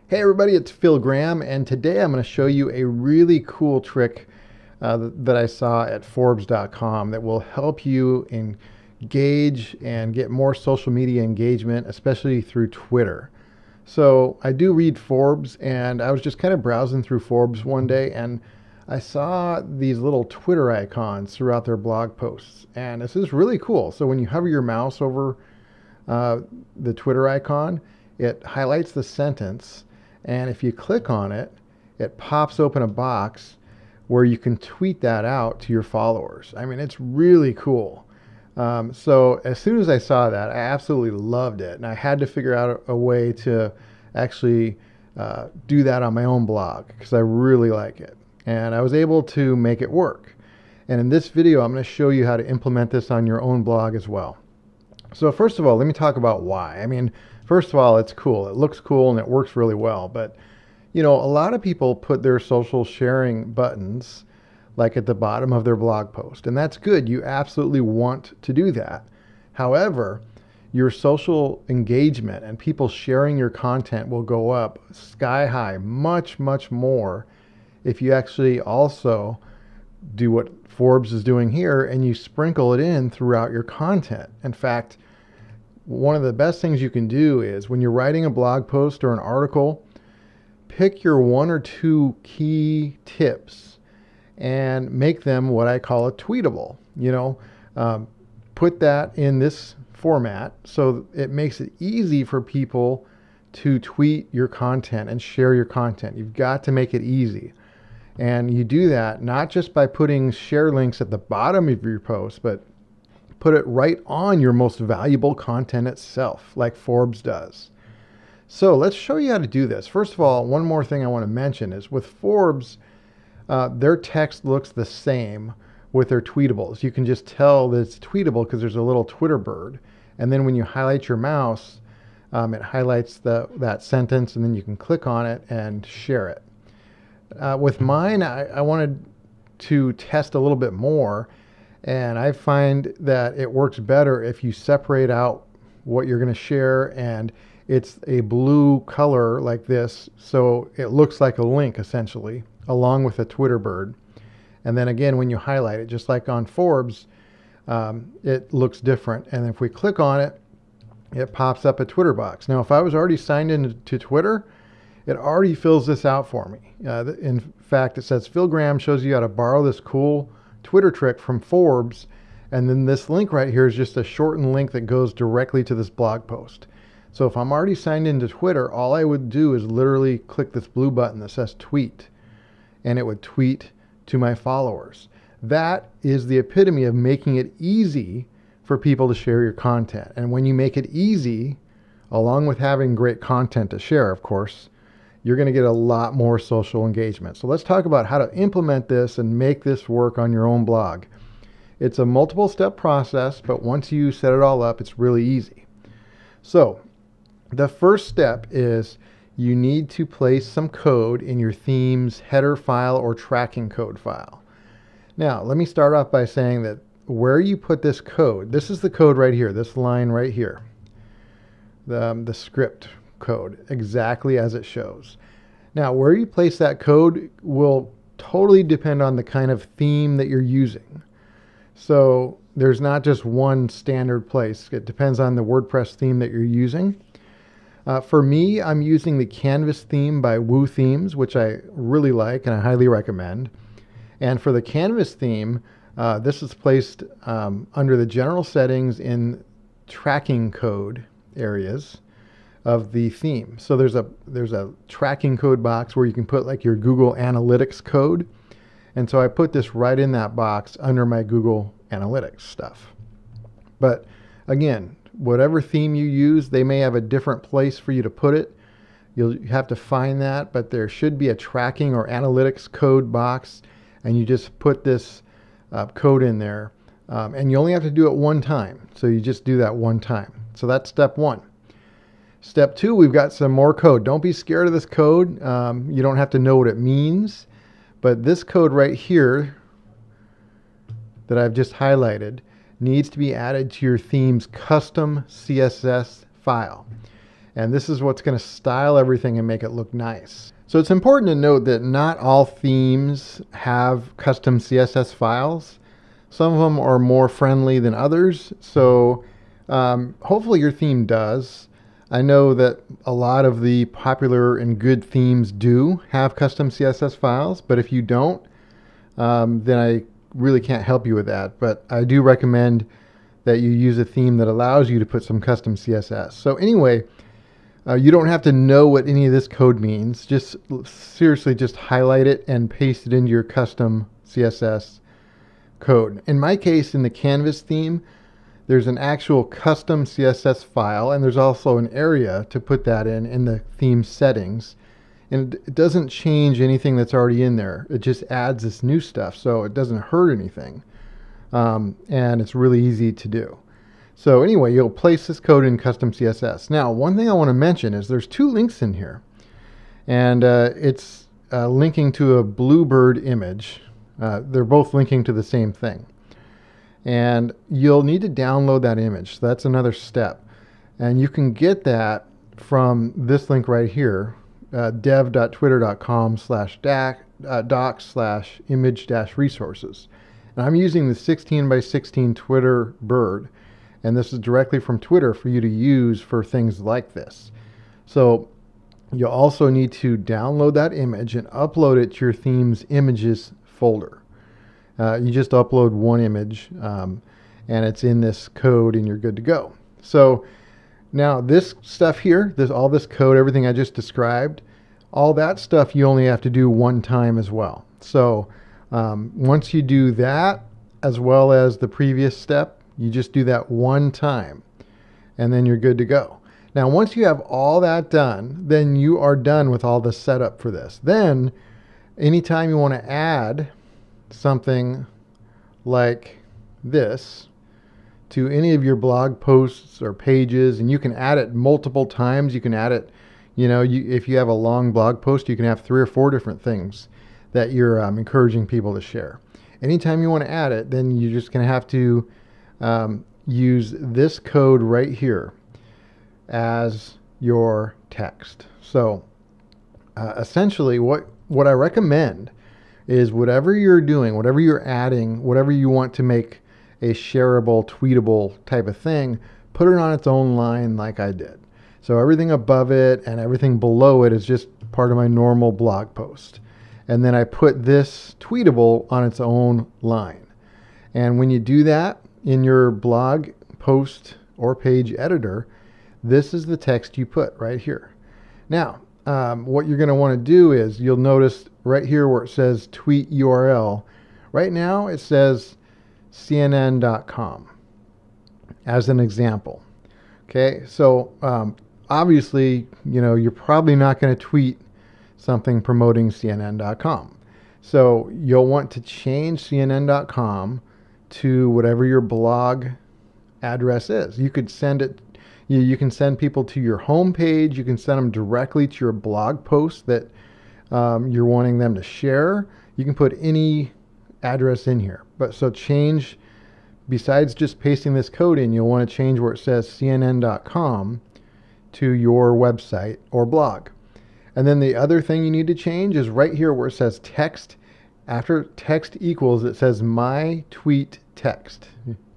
Hey everybody, it's Phil Graham, and today I'm going to show you a really cool trick that I saw at Forbes.com that will help you engage and get more social media engagement, especially through Twitter. So I do read Forbes, and I was just kind of browsing through Forbes one day, and I saw these little Twitter icons throughout their blog posts, and this is really cool. So when you hover your mouse over the Twitter icon, it highlights the sentence. And if you click on it, it pops open a box where you can tweet that out to your followers. I mean, it's really cool. So as soon as I saw that, I absolutely loved it. And I had to figure out a way to actually do that on my own blog because I really like it. And I was able to make it work. And in this video, I'm going to show you how to implement this on your own blog as well. So first of all, let me talk about why. I mean, first of all, it's cool. It looks cool and it works really well. But, you know, a lot of people put their social sharing buttons like at the bottom of their blog post. And that's good. You absolutely want to do that. However, your social engagement and people sharing your content will go up sky high, much, much more if you actually also do what Forbes is doing here and you sprinkle it in throughout your content. In fact, one of the best things you can do is when you're writing a blog post or an article, pick your one or two key tips and make them what I call a tweetable. Put that in this format so it makes it easy for people to tweet your content and share your content. You've got to make it easy. And you do that not just by putting share links at the bottom of your post, but put it right on your most valuable content itself, like Forbes does. So let's show you how to do this. First of all, one more thing I want to mention is with Forbes, their text looks the same with their tweetables. You can just tell that it's tweetable because there's a little Twitter bird. And then when you highlight your mouse, it highlights that sentence, and then you can click on it and share it. With mine, I wanted to test a little bit more, and I find that it works better if you separate out what you're going to share, and it's a blue color like this, so it looks like a link essentially, along with a Twitter bird. And then again, when you highlight it, just like on Forbes, it looks different. And if we click on it, it pops up a Twitter box. Now, if I was already signed into Twitter, it already fills this out for me. In fact, it says Phil Graham shows you how to borrow this cool Twitter trick from Forbes. And then this link right here is just a shortened link that goes directly to this blog post. So if I'm already signed into Twitter, all I would do is literally click this blue button that says tweet, and it would tweet to my followers. That is the epitome of making it easy for people to share your content. And when you make it easy, along with having great content to share, of course, you're going to get a lot more social engagement. So let's talk about how to implement this and make this work on your own blog. It's a multiple step process, but once you set it all up, it's really easy. So the first step is you need to place some code in your theme's header file or tracking code file. Now, let me start off by saying that where you put this code, this is the code right here, this line right here, the script code, exactly as it shows. Now, where you place that code will totally depend on the kind of theme that you're using. So there's not just one standard place. It depends on the WordPress theme that you're using. For me, I'm using the Canvas theme by Woo Themes, which I really like and I highly recommend. And for the Canvas theme, this is placed under the general settings in tracking code areas of the theme. So there's a tracking code box where you can put like your Google Analytics code. And so I put this right in that box under my Google Analytics stuff. But again, whatever theme you use, they may have a different place for you to put it. You'll have to find that, but there should be a tracking or analytics code box, and you just put this code in there. And you only have to do it one time. So you just do that one time. So that's step one. Step two, we've got some more code. Don't be scared of this code. You don't have to know what it means. But this code right here that I've just highlighted needs to be added to your theme's custom CSS file. And this is what's going to style everything and make it look nice. So it's important to note that not all themes have custom CSS files. Some of them are more friendly than others. So hopefully your theme does. I know that a lot of the popular and good themes do have custom CSS files, but if you don't, then I really can't help you with that. But I do recommend that you use a theme that allows you to put some custom CSS. So anyway, you don't have to know what any of this code means. Just seriously, just highlight it and paste it into your custom CSS code. In my case, in the Canvas theme, there's an actual custom CSS file, and there's also an area to put that in the theme settings. And it doesn't change anything that's already in there. It just adds this new stuff, so it doesn't hurt anything. And it's really easy to do. So anyway, you'll place this code in custom CSS. Now, one thing I want to mention is there's two links in here. And it's linking to a bluebird image. They're both linking to the same thing. And you'll need to download that image. So that's another step. And you can get that from this link right here, dev.twitter.com/docs/image-resources. And I'm using the 16x16 Twitter bird. And this is directly from Twitter for you to use for things like this. So you'll also need to download that image and upload it to your theme's images folder. You just upload one image and it's in this code and you're good to go. So now this stuff here, all this code, everything I just described, all that stuff you only have to do one time as well. So once you do that, as well as the previous step, you just do that one time and then you're good to go. Now, once you have all that done, then you are done with all the setup for this. Then anytime you want to add something like this to any of your blog posts or pages, and you can add it multiple times. You can add it, if you have a long blog post, you can have 3 or 4 different things that you're encouraging people to share. Anytime you want to add it, then you're just going to have to use this code right here as your text. So essentially what I recommend is whatever you're doing, whatever you're adding, whatever you want to make a shareable, tweetable type of thing, put it on its own line like I did. So everything above it and everything below it is just part of my normal blog post. And then I put this tweetable on its own line. And when you do that in your blog post or page editor, this is the text you put right here. Now, what you're going to want to do is you'll notice right here where it says tweet URL. Right now it says cnn.com as an example. Okay, so obviously, you're probably not going to tweet something promoting cnn.com. So you'll want to change cnn.com to whatever your blog address is. You could send it. You can send people to your home page. You can send them directly to your blog post that you're wanting them to share. You can put any address in here. But so change, besides just pasting this code in, you'll want to change where it says cnn.com to your website or blog. And then the other thing you need to change is right here where it says text. After text equals, it says my tweet text.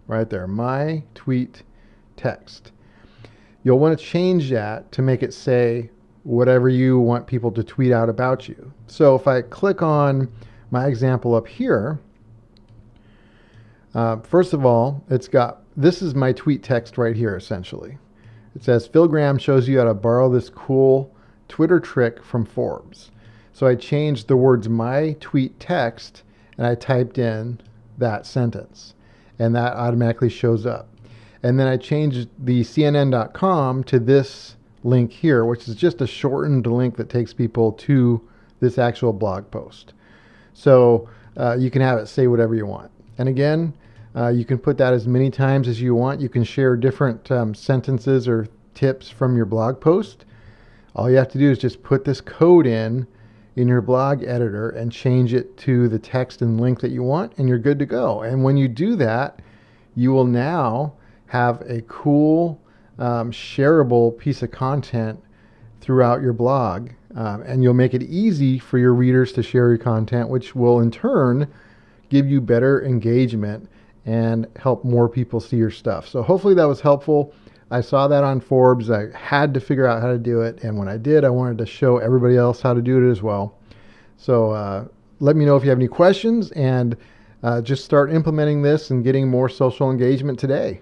Right there, my tweet text. You'll want to change that to make it say whatever you want people to tweet out about you. So if I click on my example up here, first of all, this is my tweet text right here, essentially. It says, Phil Graham shows you how to borrow this cool Twitter trick from Forbes. So I changed the words my tweet text and I typed in that sentence and that automatically shows up. And then I changed the cnn.com to this link here, which is just a shortened link that takes people to this actual blog post. So you can have it say whatever you want. And again, you can put that as many times as you want. You can share different sentences or tips from your blog post. All you have to do is just put this code in your blog editor and change it to the text and link that you want, and you're good to go. And when you do that, you will now have a cool shareable piece of content throughout your blog. And you'll make it easy for your readers to share your content, which will in turn give you better engagement and help more people see your stuff. So hopefully that was helpful. I saw that on Forbes. I had to figure out how to do it. And when I did, I wanted to show everybody else how to do it as well. So let me know if you have any questions, and just start implementing this and getting more social engagement today.